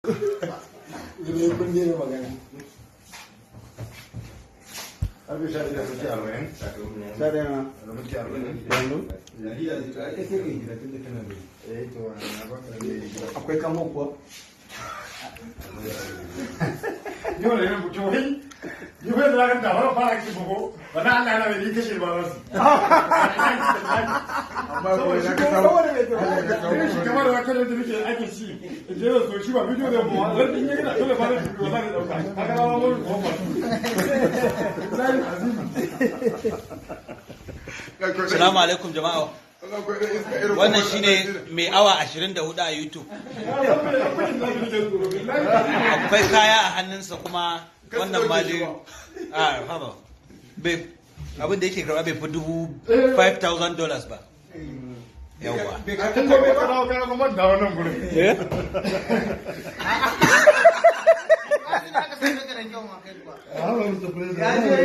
kun dena magana. Abin sha da kuke 40. Sha da na. Da muke 40. Yanzu? Yahiya da ake sai in gida tunda kana da. To na ba ka da. Akwai kamo kuwa? Yau ne mu johi. Yau da ran da ba fara ki bugo. Wala Allah na bai kashe ba wasu. Amma ko ya ka samu. Shi kamar da kallon da nake ake ci. Je da so shi ba bidiyo da mu. Wani din yake da dole fara ki wala da dauka. Haka ba mu ko ba. Assalamu alaikum jama'a. Wannan shine mai awa 24 a YouTube. Akwai kaya a hannunsa kuma wannan mali haba. Bai abin da yake karba bai fi $5,000 ba. Yawwa. Kin ga bai kawo kana kuma da wannan gurin. Eh?